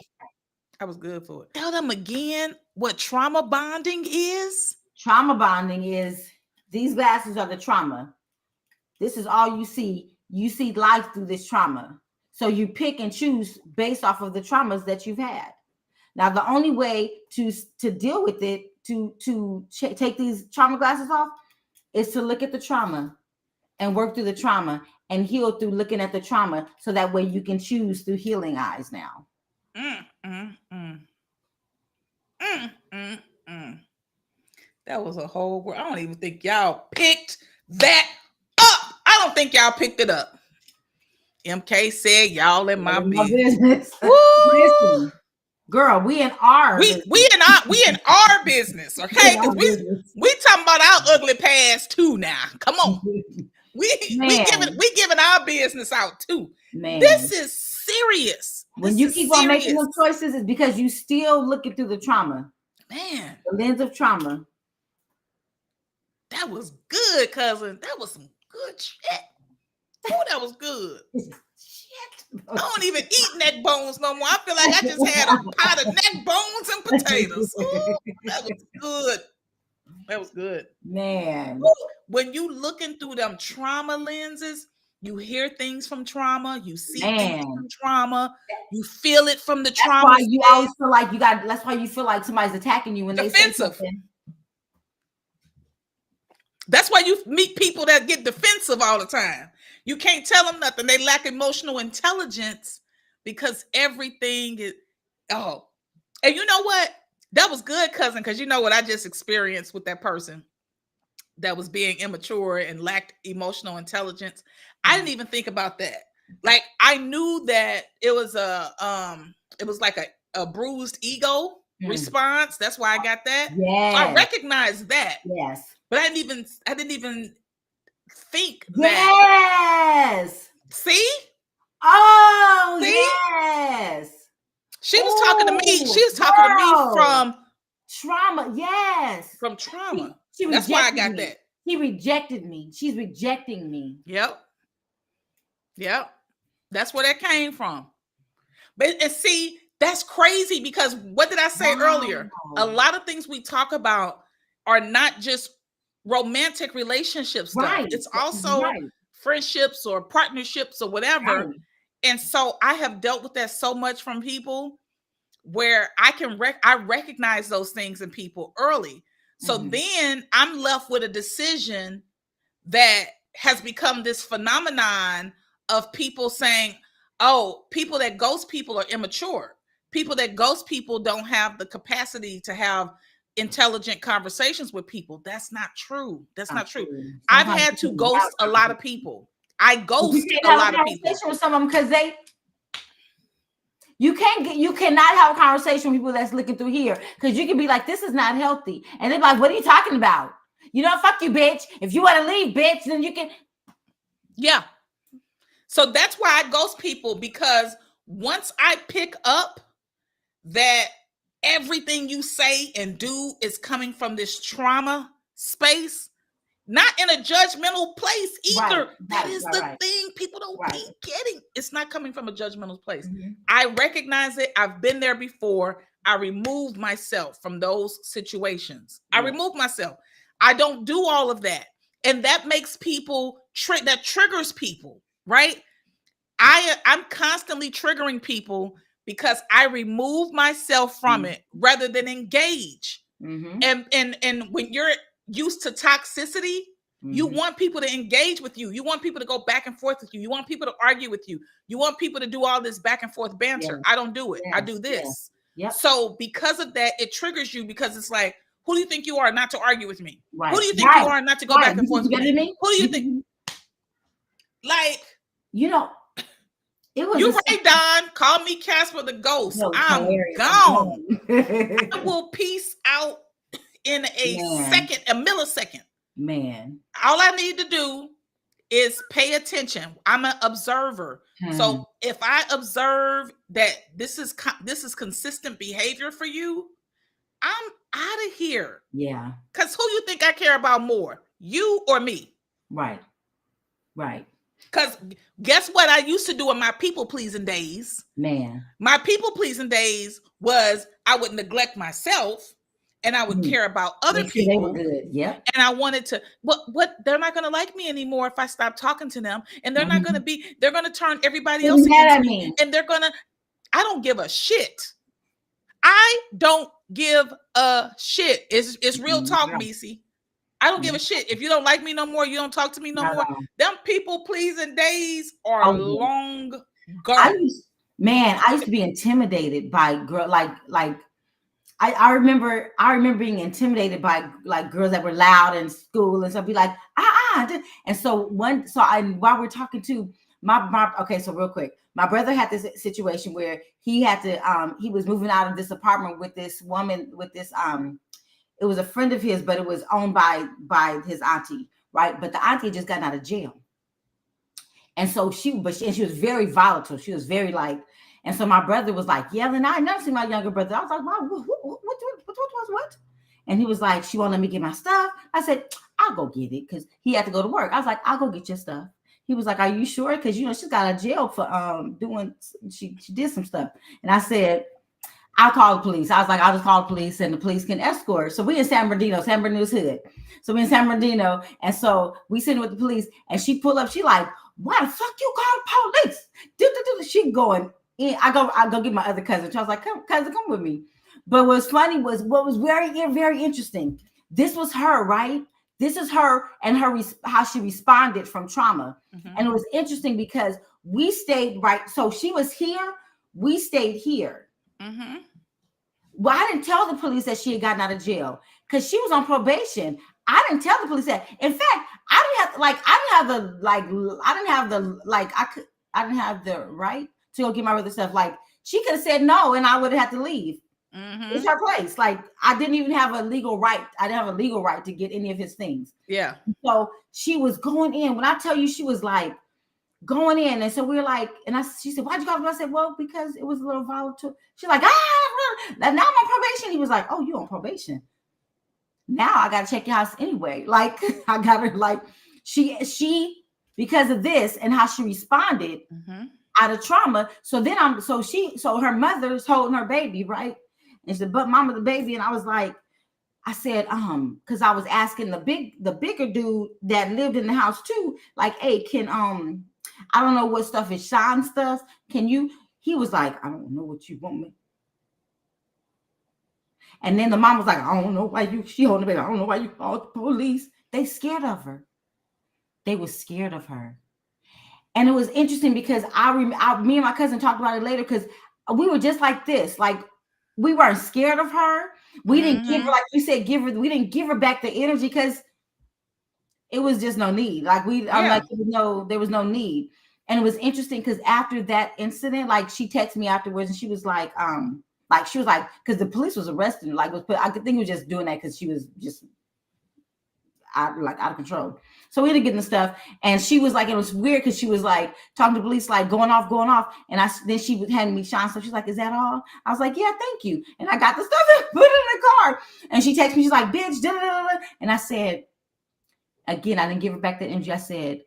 I was good for it. Tell them again what trauma bonding is. Trauma bonding is these glasses are the trauma. This is all you see. You see life through this trauma. So you pick and choose based off of the traumas that you've had. Now, the only way to deal with it, to take these trauma glasses off, is to look at the trauma and work through the trauma and heal through looking at the trauma. So that way you can choose through healing eyes now. That was a whole word. I don't even think y'all picked that up. I don't think y'all picked it up. MK said y'all in my business. Listen, girl, we in our we in our business, okay? Because we talking about our ugly past too now. Come on. We giving our business out too. Man. This is serious. When you keep on making those choices, it's because you still looking through the trauma. Man. The lens of trauma. That was good, cousin. That was some good shit. Oh, that was good. Shit. I don't even eat neck bones no more. I feel like I just had a pot of neck bones and potatoes. Ooh, that was good. That was good. Man. When you looking through them trauma lenses, you hear things from trauma, you see things from trauma, you feel it from the trauma. That's why you always feel like that's why you feel like somebody's attacking you when they say something. That's why you meet people that get defensive all the time. You can't tell them nothing. They lack emotional intelligence because everything is, and you know what? That was good, cousin, because you know what I just experienced with that person that was being immature and lacked emotional intelligence. I didn't even think about that. Like, I knew that it was like a bruised ego response. That's why I got that. Yes. So I recognized that. Yes. But I didn't even think that. Yes. See? Oh, see? Yes. She was talking to me. She was talking to me from trauma. Yes. From trauma. That's why I got that. He rejected me. She's rejecting me. Yep. That's where that came from. But and see, that's crazy because what did I say earlier? A lot of things we talk about are not just romantic relationship stuff. Right. It's also friendships or partnerships or whatever. Right. And so I have dealt with that so much from people where I recognize those things in people early. So then I'm left with a decision that has become this phenomenon of people saying, oh, people that ghost people are immature. People that ghost people don't have the capacity to have intelligent conversations with people. That's not true. That's not true. I've had to ghost a lot of people. I ghost a lot of people. With some of them because you cannot have a conversation with people that's looking through here because you can be like, this is not healthy. And they're like, what are you talking about? You know, fuck you, bitch. If you want to leave, bitch, then you can. Yeah. So that's why I ghost people, because once I pick up that everything you say and do is coming from this trauma space, not in a judgmental place either. That is the thing people don't be getting. It's not coming from a judgmental place. I recognize it. I've been there before. I removed myself from those situations. I removed myself. I don't do all of that. And that makes people, that triggers people, right? I'm constantly triggering people because I remove myself from it rather than engage. And when you're used to toxicity, you want people to engage with you. You want people to go back and forth with you. You want people to argue with you. You want people to do all this back and forth banter. I don't do it. I do this. So because of that, it triggers you, because it's like, who do you think you are not to argue with me? Who do you think you are not to go back and forth with me? Who do you think? Like, you know, it was. You're right, Don. Call me Casper the Ghost. I'm gone. I will peace out in a millisecond. Man. All I need to do is pay attention. I'm an observer. So if I observe that this is consistent behavior for you, I'm out of here. Yeah. Because who you think I care about more? You or me? Right. Because guess what I used to do in my people-pleasing days? Man. My people-pleasing days was I would neglect myself and I would care about other people. They were good. Yeah. And I wanted to, what they're not going to like me anymore if I stop talking to them. And they're not going to be, they're going to turn everybody else against me. And they're going to, I don't give a shit. I don't give a shit. It's real talk, Missy. I don't give a shit. If you don't like me no more, you don't talk to me no more. Them people-pleasing days are long gone. I used to be intimidated by girl I remember being intimidated by like girls that were loud in school, and so I'd be like, and so while we're talking to so real quick, my brother had this situation where he had to he was moving out of this apartment with this woman with this it was a friend of his, but it was owned by his auntie, right? But the auntie just got out of jail, and so she was very volatile. She was very like. And so my brother was like yelling. I never seen my younger brother. I was like, wow, what? And he was like, she won't let me get my stuff. I said, I'll go get it, because he had to go to work. I was like, I'll go get your stuff. He was like, are you sure? Because she's got out of jail for she did some stuff. And I said, I'll call the police. I was like, I'll just call the police and the police can escort. So we in San Bernardino's hood. So we in San Bernardino, and so we sitting with the police, and she pull up. She like, why the fuck you call the police? She going. I go get my other cousin. So I was like, cousin, come with me. But what's funny was what was very, very interesting. This was her, right? This is her and how she responded from trauma. And it was interesting because we stayed right. So she was here. We stayed here. Well, I didn't tell the police that she had gotten out of jail because she was on probation. I didn't tell the police that. In fact, I didn't have the right to go get my other stuff. Like, she could have said no and I would have had to leave. It's her place. Like, I didn't even have a legal right. I didn't have a legal right to get any of his things. Yeah. So she was going in. When I tell you, she was like going in. And so we were like, she said, why'd you call me? I said, well, because it was a little volatile. She's like, now I'm on probation. He was like, oh, you on probation. Now I got to check your house anyway. Like, I got her, like, she, because of this and how she responded, out of trauma. So then her mother's holding her baby, right? And she said, but mama, the baby. And I was like, I said, because I was asking the bigger dude that lived in the house too, like, hey, can I don't know what stuff is Sean stuff. Can you? He was like, I don't know what you want me. And then the mom was like, I don't know why she holding the baby. I don't know why you called the police. They scared of her. They were scared of her. And it was interesting because me and my cousin talked about it later because we were just like this. Like, we weren't scared of her. We didn't give her, like you said, we didn't give her back the energy because it was just no need. Like, I'm like, there was no need. And it was interesting because after that incident, like, she texted me afterwards and she was like, because the police was arresting her, like, I think he was just doing that because she was just out of control. So we didn't get the stuff. And she was like, it was weird because she was like talking to police, like going off. And then she was handing me Sean stuff. She's like, is that all? I was like, yeah, thank you. And I got the stuff and put it in the car. And she texted me, she's like, bitch, da, da, da, da. And I said, again, I didn't give her back that energy. I said,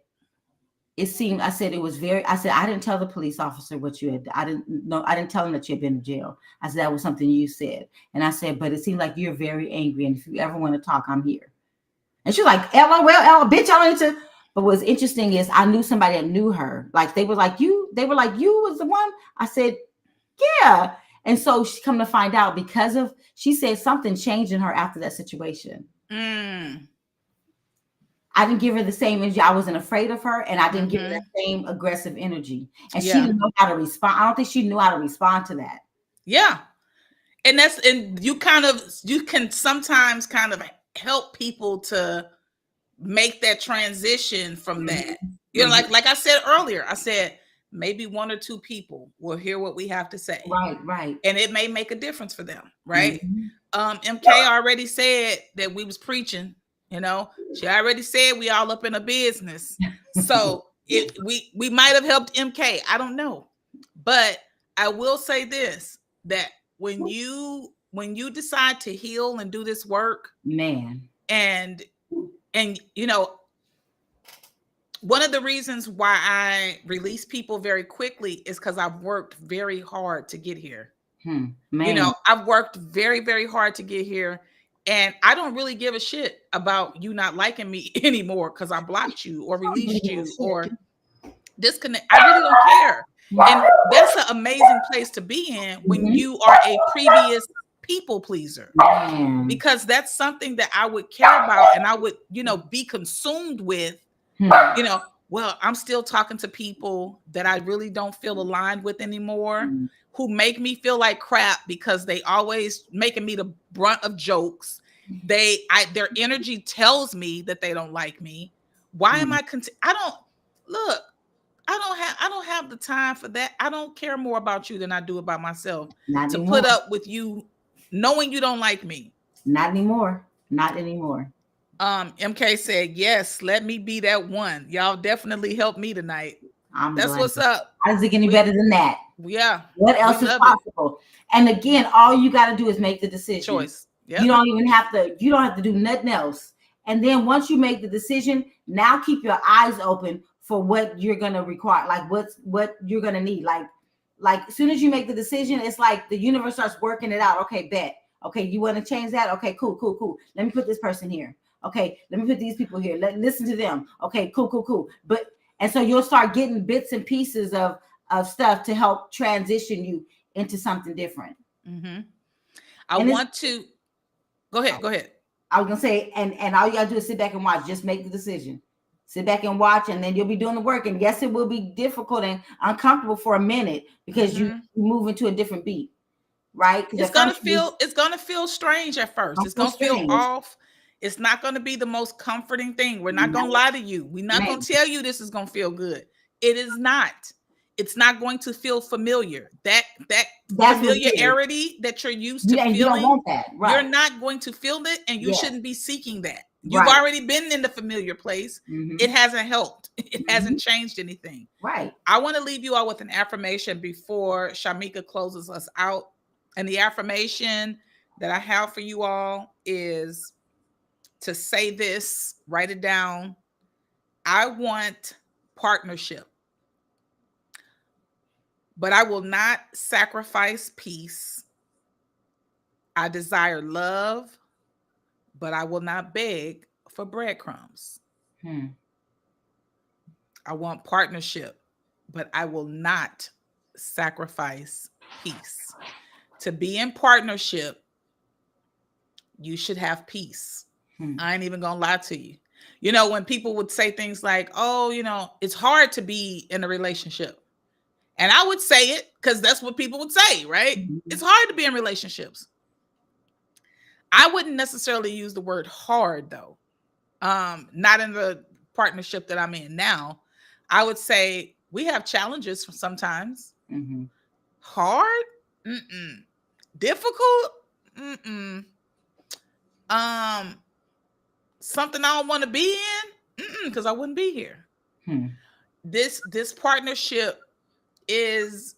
I said, I didn't tell the police officer what you had. I didn't tell him that you had been in jail. I said, that was something you said. And I said, but it seemed like you're very angry. And if you ever want to talk, I'm here. And she's like, LOL, bitch, I don't need to. But what's interesting is I knew somebody that knew her. Like, they were like, you was the one? I said, yeah. And so she come to find out she said something changed in her after that situation. I didn't give her the same energy. I wasn't afraid of her, and I didn't give her that same aggressive energy. And she didn't know how to respond. I don't think she knew how to respond to that. Yeah. And you can sometimes kind of help people to make that transition from that. You know, like I said earlier, I said maybe one or two people will hear what we have to say. Right. And it may make a difference for them, right? MK already said that we was preaching, you know. She already said we all up in a business. So we might have helped MK. I don't know. But I will say this, that when you decide to heal and do this work, man, and you know, one of the reasons why I release people very quickly is because I've worked very hard to get here. Man. You know, I've worked very, very hard to get here, and I don't really give a shit about you not liking me anymore because I blocked you or released you or disconnect. I really don't care. And that's an amazing place to be in when you are a previous people pleaser, because that's something that I would care about and I would, you know, be consumed with, you know. Well, I'm still talking to people that I really don't feel aligned with anymore, who make me feel like crap because they always making me the brunt of jokes. Their energy tells me that they don't like me. Why am I I don't have the time for that. I don't care more about you than I do about myself. Not to anymore. Put up with you knowing you don't like me. Not anymore. Not anymore. MK said, yes, let me be that one. Y'all definitely helped me tonight. That's what's up. How does it get any better than that? Yeah. What else is possible? And again, all you got to do is make the decision. Choice. Yep. You don't have to do nothing else. And then once you make the decision, now keep your eyes open for what you're going to require, like what you're going to need. Like as soon as you make the decision, it's like the universe starts working it out. Okay, bet. Okay, you want to change that? Okay, cool. Let me put this person here. Okay, let me put these people here. Listen to them. Okay, cool. And so you'll start getting bits and pieces of stuff to help transition you into something different. I want to go ahead. I was gonna say, and all you gotta do is sit back and watch. Just make the decision. Sit back and watch, and then you'll be doing the work. And yes, it will be difficult and uncomfortable for a minute because you move into a different beat, right? It's gonna feel strange at first. It's gonna feel off. It's not gonna be the most comforting thing. We're not gonna lie to you. We're not gonna tell you this is gonna feel good. It is not. It's not going to feel familiar. That's familiarity that you're used to feeling. You don't want that, right? You're not going to feel it, and you shouldn't be seeking that. You've already been in the familiar place. It hasn't helped. It hasn't changed anything. Right. I want to leave you all with an affirmation before Shimeka closes us out. And the affirmation that I have for you all is to say this, write it down. I want partnership, but I will not sacrifice peace. I desire love, but I will not beg for breadcrumbs. I want partnership, but I will not sacrifice peace. To be in partnership, you should have peace. Hmm. I ain't even gonna lie to you. You know, when people would say things like, oh, you know, it's hard to be in a relationship. And I would say it because that's what people would say, right? Mhm. It's hard to be in relationships. I wouldn't necessarily use the word hard though. Not in the partnership that I'm in now. I would say we have challenges sometimes. Mhm. Hard? Mm-mm. Difficult? Mm-mm. Um, Something I don't want to be in? Mm-mm, because I wouldn't be here. Hmm. This partnership is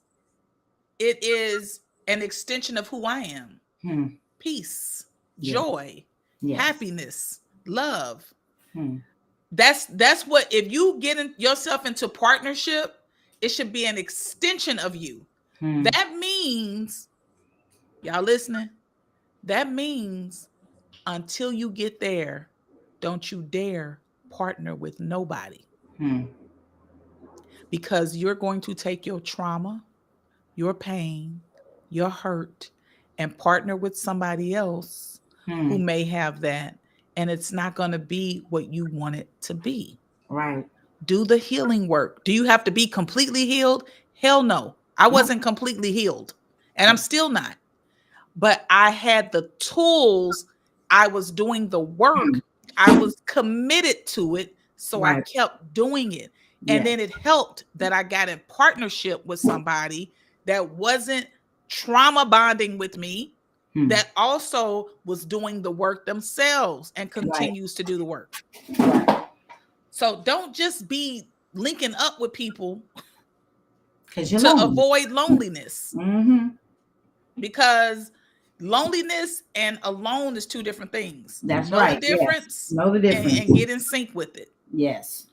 it is an extension of who I am. Hmm. Peace, Yes. joy, Yes. happiness, love. Hmm. That's what, if you get yourself into partnership, it should be an extension of you. Hmm. That means, y'all listening? That means until you get there, don't you dare partner with nobody, Hmm. because you're going to take your trauma, your pain, your hurt, and partner with somebody else who Hmm. may have that. And it's not going to be what you want it to be. Right. Do the healing work. Do you have to be completely healed? Hell no. I No. wasn't completely healed, and I'm still not. But I had the tools. I was doing the work. I was committed to it. So I Right. kept doing it. And Yes. then it helped that I got in partnership with somebody that wasn't trauma bonding with me, Hmm. that also was doing the work themselves and Right. continues to do the work. So don't just be linking up with people Because you're to lonely. avoid loneliness, Mm-hmm. because loneliness and alone is two different things. That's Know the right. Yes. difference Know the difference. and get in sync with it. Yes.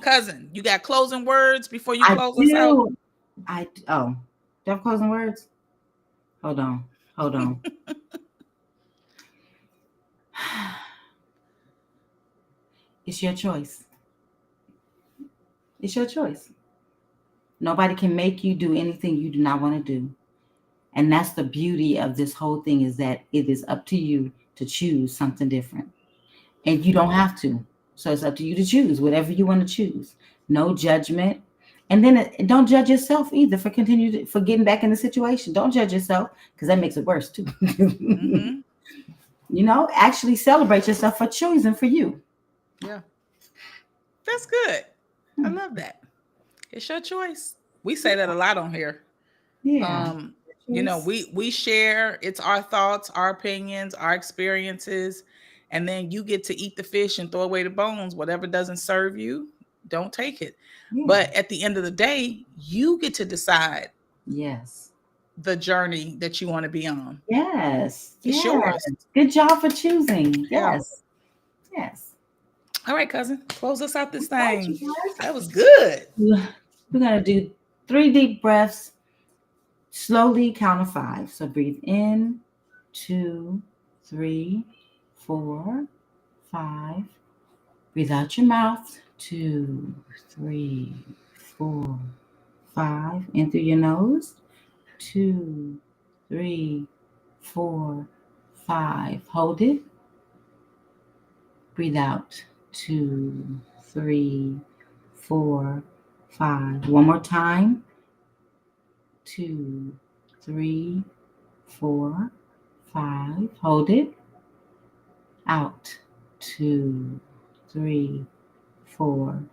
Cousin, you got closing words before you I close us out? do. Do you have closing words? Hold on. Hold on. It's your choice. It's your choice. Nobody can make you do anything you do not want to do. And that's the beauty of this whole thing, is that it is up to you to choose something different. And you don't have to. So it's up to you to choose whatever you want to choose. No judgment. And then don't judge yourself either for getting back in the situation. Don't judge yourself, because that makes it worse too. Mm-hmm. You know, actually celebrate yourself for choosing for you. Yeah. That's good. I love that. It's your choice. We say that a lot on here. Yeah. You know, we share, it's our thoughts, our opinions, our experiences, and then you get to eat the fish and throw away the bones. Whatever doesn't serve you, don't take it. Yeah. But at the end of the day, you get to decide Yes. the journey that you want to be on. Yes. It's Yes. yours. Good job for choosing. Yeah. Yes. Yes. All right, cousin, close us out this Right, thing. you guys. That was good. We're going to do 3 deep breaths. Slowly count to 5. So breathe in, 2, 3, 4, 5. Breathe out your mouth, 2, 3, 4, 5. In through your nose, 2, 3, 4, 5. Hold it. Breathe out, 2, 3, 4, 5. One more time. 2, 3, 4, 5. Hold it. Out. 2, 3, 4,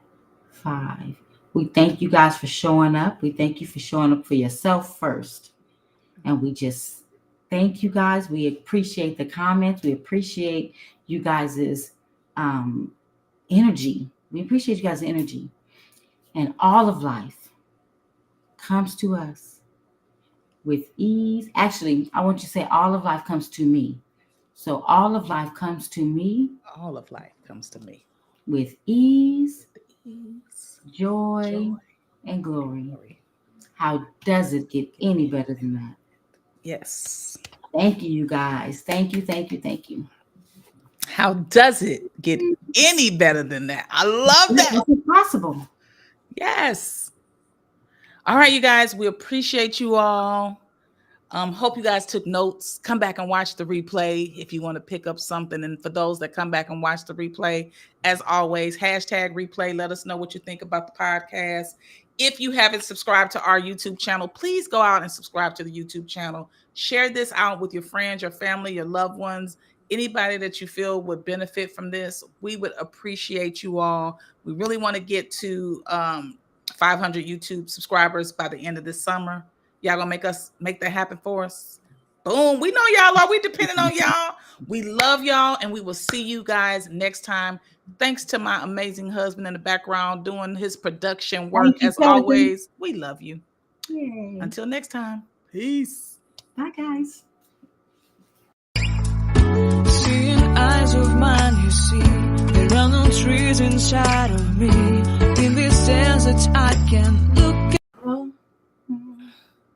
5. We thank you guys for showing up. We thank you for showing up for yourself first. And we just thank you guys. We appreciate the comments. We appreciate you guys' energy. We appreciate you guys' energy. And all of life comes to us with ease. Actually, I want you to say all of life comes to me. So all of life comes to me. All of life comes to me with ease, ease, joy, and glory. How does it get any better than that? Yes. Thank you, you guys. Thank you, thank you, thank you. How does it get any better than that? I love that. It's impossible. Yes. All right, you guys, we appreciate you all. Hope you guys took notes. Come back and watch the replay if you want to pick up something. And for those that come back and watch the replay, as always, hashtag replay. Let us know what you think about the podcast. If you haven't subscribed to our YouTube channel, please go out and subscribe to the YouTube channel. Share this out with your friends, your family, your loved ones, anybody that you feel would benefit from this. We would appreciate you all. We really want to get to 500 YouTube subscribers by the end of this summer. Y'all gonna make that happen for us? Boom. We know y'all are. We depending on y'all. We love y'all, and we will see you guys next time. Thanks to my amazing husband in the background doing his production work. As always, we love you. Yay. Until next time. Peace. Bye, guys. Seeing eyes of mine, you see, there are no trees inside of me. In this desert, I can